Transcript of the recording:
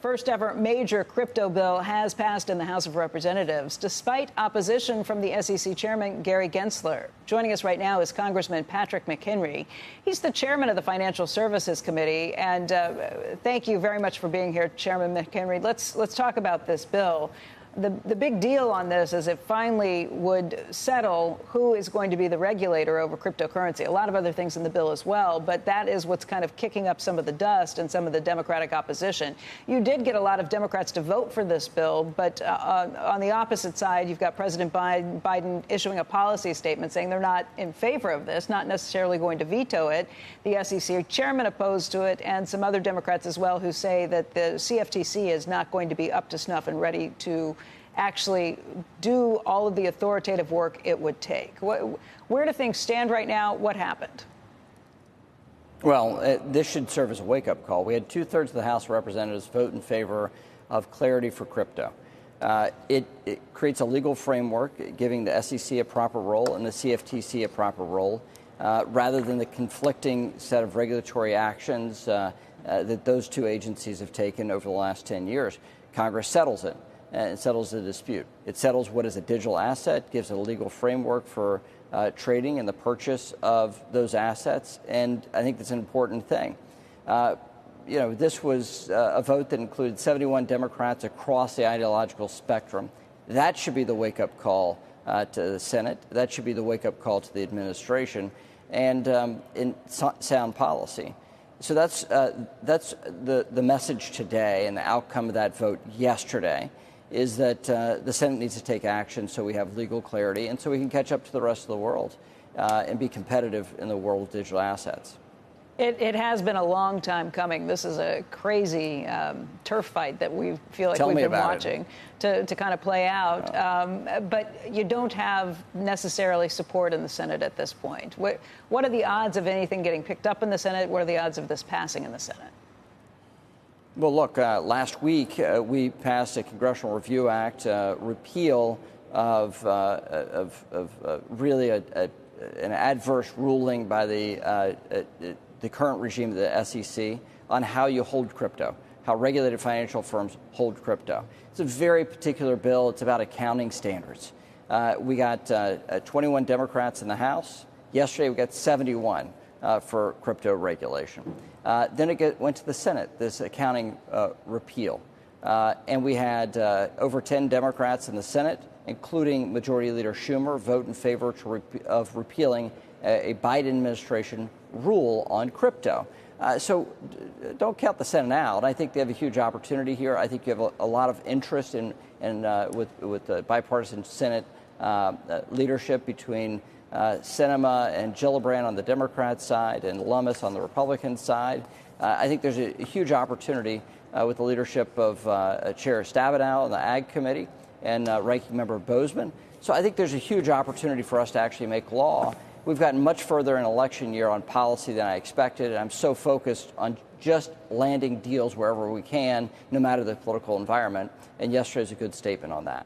first ever major crypto bill has passed in the House of Representatives, despite opposition from the SEC chairman, Gary Gensler. Joining us right now is Congressman Patrick McHenry. He's the chairman of the Financial Services Committee. And thank you very much for being here, Chairman McHenry. Let's talk about this bill. The big deal on this is it finally would settle who is going to be the regulator over cryptocurrency. A lot of other things in the bill as well, but that is what's kind of kicking up some of the dust and some of the Democratic opposition. You did get a lot of Democrats to vote for this bill, but on the opposite side, you've got President Biden issuing a policy statement saying they're not in favor of this, not necessarily going to veto it. The SEC chairman opposed to it, and some other Democrats as well who say that the CFTC is not going to be up to snuff and ready to actually do all of the authoritative work it would take. Where do things stand right now? What happened? Well, this should serve as a wake-up call. We had 2/3 of the House of Representatives vote in favor of clarity for crypto. It creates a legal framework giving the SEC a proper role and the CFTC a proper role, rather than the conflicting set of regulatory actions that those two agencies have taken over the last 10 years. Congress settles it. And it settles the dispute. It settles what is a digital asset, gives it a legal framework for trading and the purchase of those assets, and I think that's an important thing. This was a vote that included 71 Democrats across the ideological spectrum. That should be the wake-up call to the Senate. That should be the wake-up call to the administration, and in sound policy. So that's the message today, and the outcome of that vote yesterday is that the Senate needs to take action so we have legal clarity and so we can catch up to the rest of the world and be competitive in the world of digital assets. It has been a long time coming. This is a crazy turf fight that we feel like we've been watching to kind of play out. But you don't have necessarily support in the Senate at this point. What are the odds of anything getting picked up in the Senate? What are the odds of this passing in the Senate? Well, look, last week we passed a Congressional Review Act, repeal of really an adverse ruling by the current regime of the SEC on how you hold crypto, how regulated financial firms hold crypto. It's a very particular bill. It's about accounting standards. We got 21 Democrats in the House. Yesterday we got 71 for crypto regulation. Then it went to the Senate, this accounting repeal. And we had over 10 Democrats in the Senate, including Majority Leader Schumer, vote in favor of repealing a Biden administration rule on crypto. So don't count the Senate out. I think they have a huge opportunity here. I think you have a lot of interest with the bipartisan Senate leadership between Sinema and Gillibrand on the Democrat side and Lummis on the Republican side. I think there's a huge opportunity with the leadership of Chair Stabenow on the Ag Committee and Ranking Member Bozeman. So I think there's a huge opportunity for us to actually make law. We've gotten much further in election year on policy than I expected, and I'm so focused on just landing deals wherever we can, no matter the political environment. And yesterday's a good statement on that.